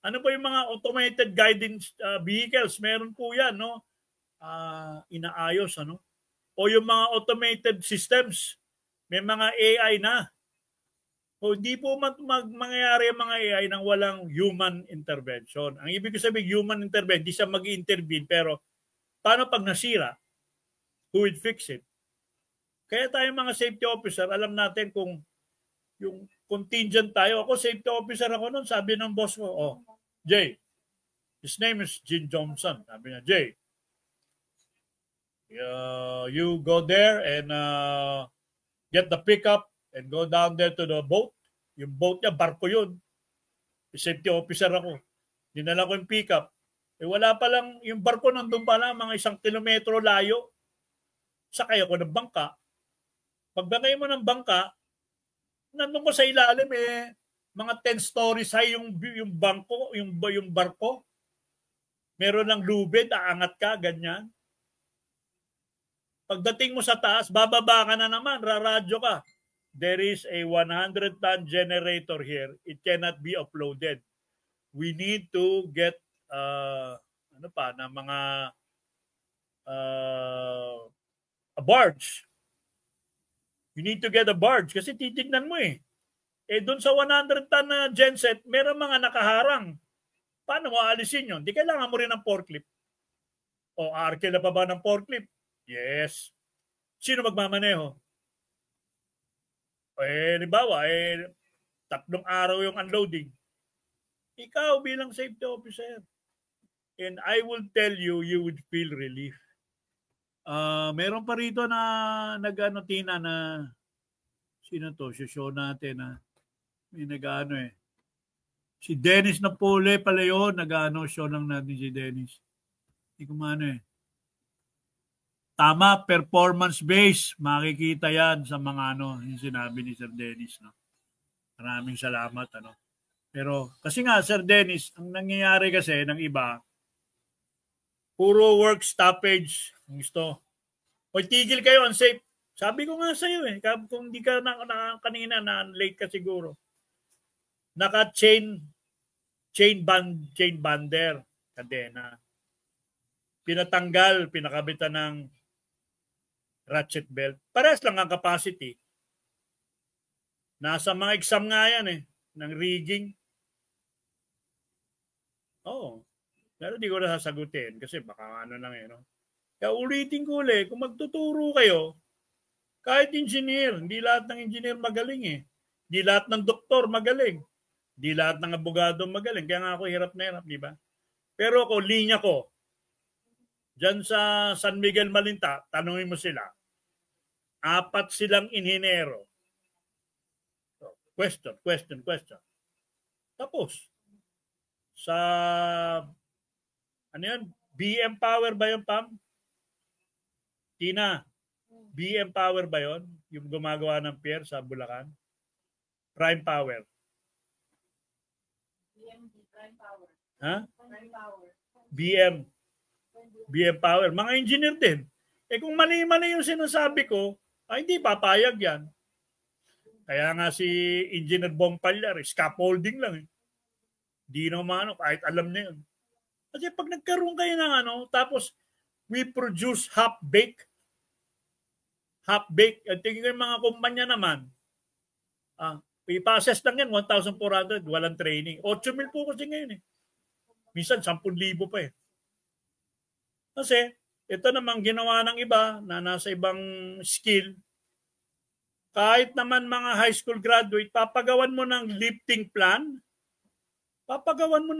Ano ba yung mga automated guidance vehicles? Meron po yan, no? Inaayos, ano? O yung mga automated systems. May mga AI na. O hindi po mangyayari ang mga AI nang walang human intervention. Ang ibig sabihin, human intervention, di siya mag-intervene, pero paano pag nasira? Who would fix it? Kaya tayo mga safety officer, alam natin kung yung contingent tayo. Ako, safety officer ako noon, sabi ng boss ko, Jay, his name is Jim Johnson. Sabi niya, Jay, you go there and get the pickup and go down there to the boat. Yung boat niya, barko yun. Safety officer ako. Dinala ko yung pickup. Wala pa lang, yung barko nandun pa lang, mga 1 kilometro layo. Sakay ako ng bangka. Pagbangay mo ng bangka, nandun ko sa ilalim mga 10 stories high yung bangko, yung barko. Meron ng lubid, aangat ka, ganyan. Pagdating mo sa taas, bababa ka na naman, raradyo ka. there is a 100-ton generator here, it cannot be uploaded. We need to get a barge. You need to get a barge kasi titignan mo eh. Doon sa 100-ton na genset, meron mga nakaharang. Paano mo aalisin yun? Di kailangan mo rin ng forklift. O, arkila pa ba ng forklift? Yes. Sino magmamaneho? Halimbawa, 3 araw yung unloading. Ikaw bilang safety officer. And I will tell you, you would feel relief. Meron pa rito na Tina na sino to? Show natin na may si Dennis Napole pala yun. Show lang natin si Dennis. Hindi ko Tama, performance-based. Makikita yan sa mga yung sinabi ni Sir Dennis. No? Maraming salamat. Pero, kasi nga, Sir Dennis, ang nangyayari kasi ng iba, puro work stoppage. Gusto. O, tigil kayo, unsafe. Sabi ko nga sa iyo kung hindi ka kanina na late ka siguro. Naka-chain bander, kadena. Pinatanggal, pinakabitan ng ratchet belt. Parehas lang ang capacity. Nasa mga exam nga yan ng rigging. Oo. Pero di ko na sasagutin kasi baka lang no? Kaya ulitin ko ulit, kung magtuturo kayo, kahit engineer, hindi lahat ng engineer magaling Hindi lahat ng doktor magaling. Hindi lahat ng abogado magaling. Kaya nga ako hirap na hirap, di ba? Pero ako, linya ko, dyan sa San Miguel Malinta, tanungin mo sila, 4 silang inhinero. So, question. Tapos, sa, BM Power ba yung PAM? Tina, BM Power ba yun? Yung gumagawa ng pier sa Bulacan? Prime Power. Prime Power. Ha? Prime Power. BM Power. Mga engineer din. Kung mali-mali yung sinasabi ko, hindi papayag yan. Kaya nga si Engineer Bong Palyar, scaffolding lang Di naman kahit alam na yun. Kasi pag nagkaroon kayo ng tapos we produce half-baked. At tingin ko yung mga kumpanya naman, i-process lang yan, 1,400, walang training. 8,000 po kasi ngayon Minsan, 10,000 pa Kasi, ito namang ginawa ng iba na nasa ibang skill. Kahit naman mga high school graduate, papagawan mo ng lifting plan. Papagawan mo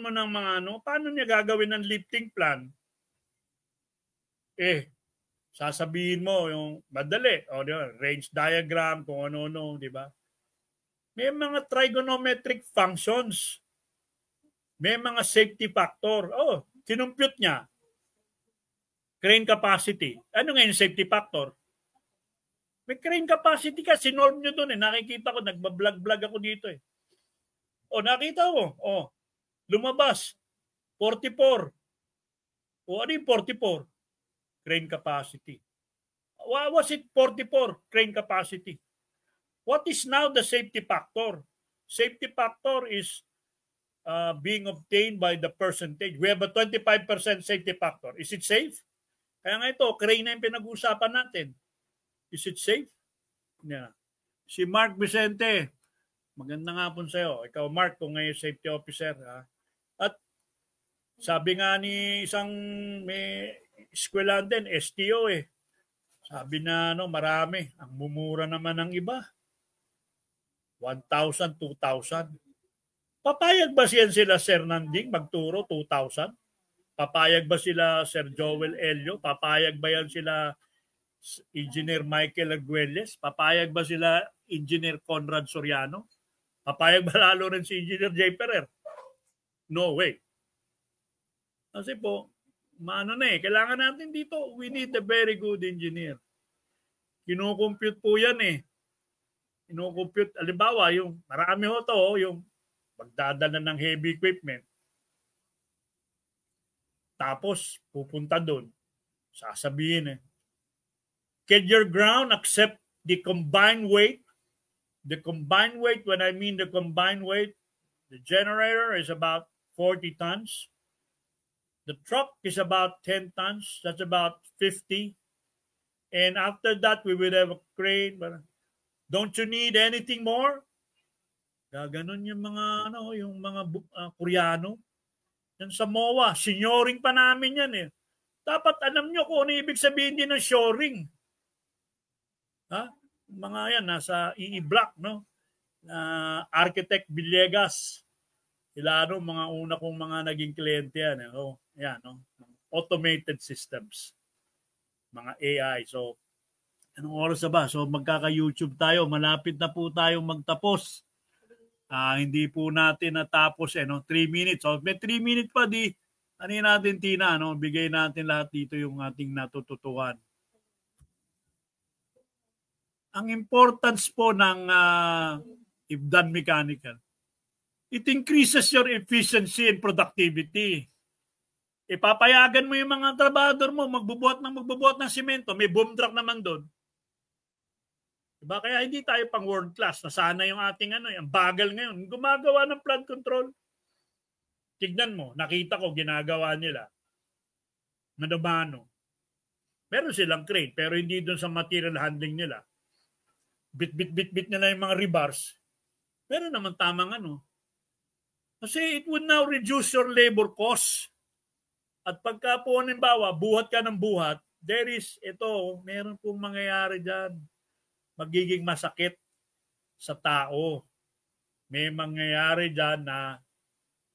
ng mga Paano niya gagawin ng lifting plan? Sasabihin mo yung madali. Range diagram, kung ano-ano, di ba? May mga trigonometric functions. May mga safety factor. Kinumpute niya. Crane capacity. Ano nga yung safety factor? May crane capacity ka. Sinorm nyo doon Nakikita ko, nagbablog ako dito nakita ko. Lumabas. 44. Ano yung 44? Crane capacity. Was it 44? Crane capacity. What is now the safety factor? Safety factor is being obtained by the percentage. We have a 25% safety factor. Is it safe? Kaya nga ito, crane na yung pinag-uusapan natin. Is it safe? Yeah. Si Mark Vicente, magandang hapon sa'yo. Ikaw, Mark, kung ngayon safety officer. At sabi nga ni isang may eskwelahan din, STO Sabi na marami. Ang mumura naman ng iba. 1,000, 2,000. Papayag ba sila Sir Nanding magturo 2,000? Papayag ba sila Sir Joel Elio? Papayag ba yan sila Engineer Michael Arguelles? Papayag ba sila Engineer Conrad Soriano? Papayag ba lalo rin si Engineer J. Ferrer? No way. Kasi po, kailangan natin dito, we need a very good engineer. Kinukompute po yan Kinukompute, halimbawa, yung marami yung magdadala ng heavy equipment. Tapos, pupunta doon. Sasabihin can your ground accept the combined weight, when I mean the combined weight, the generator is about 40 tons. The truck is about 10 tons. That's about 50. And after that, we will have a crane. But don't you need anything more? Gaganon yung mga, yung mga Koreano. Yan sa MOA. Senioring pa namin yan eh. Dapat alam nyo kung ano ibig sabihin din ng shoring. Ha? Mga yan, nasa EE-Block, no? Architect Villegas. Sila, mga una kong mga naging kliyente yan. Eh. Oh, yan, no? Automated systems. Mga AI. So, anong oras na ba? So, magkaka-YouTube tayo. Malapit na po tayong magtapos. Hindi po natin natapos, 3 minutes. So, may 3 minutes pa, natin, Tina, bigay natin lahat dito yung ating natututuhan. Ang importance po ng if done mechanical, it increases your efficiency and productivity. Ipapayagan mo yung mga trabador mo, magbubuhat ng simento, may boom truck naman doon. Diba? Kaya hindi tayo pang world class. Nasana yung ating yung bagal ngayon. Gumagawa ng flood control. Tignan mo, nakita ko ginagawa nila. Manumano. Meron silang crane, pero hindi doon sa material handling nila. Bit nila yung mga rebars. Meron naman tamang Kasi it would now reduce your labor cost. At pagka po, halimbawa, buhat ka ng buhat, meron pong mangyayari dyan. Magiging masakit sa tao. May mangyayari dyan na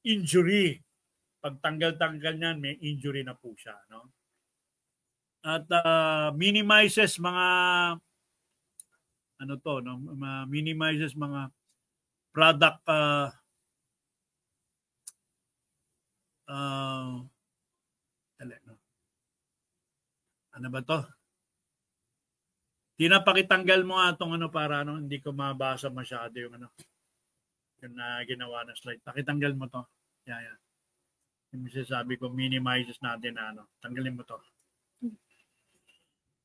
injury. Pag tanggal-tanggal niyan, may injury na po siya. No? At minimizes mga minimizes mga product ano ba to? Tinapakitanggal mo nga itong para hindi ko mabasa masyado yung yung ginawa na slide. Pakitanggal mo to. Yan. Yung sabi ko, minimizes natin tanggalin mo to.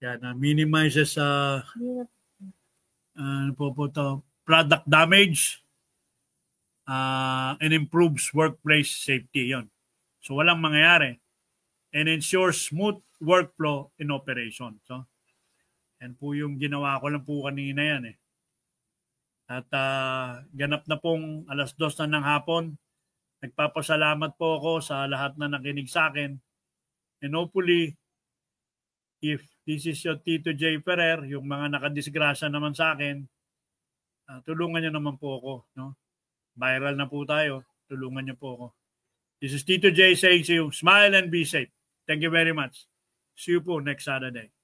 Yan, minimizes product damage and improves workplace safety. Yon. So walang mangyayari. And ensures smooth workflow in operation. So, yan po yung ginawa ko lang po kanina yan eh. At ganap na pong 2:00 na ng hapon. Nagpapasalamat po ako sa lahat na nakinig sa akin. And hopefully, if this is your Tito J. Ferrer, yung mga nakadisgrasya naman sa akin, tulungan niyo naman po ako. No? Viral na po tayo. Tulungan niyo po ako. This is Tito J saying to you, smile and be safe. Thank you very much. See you po next Saturday.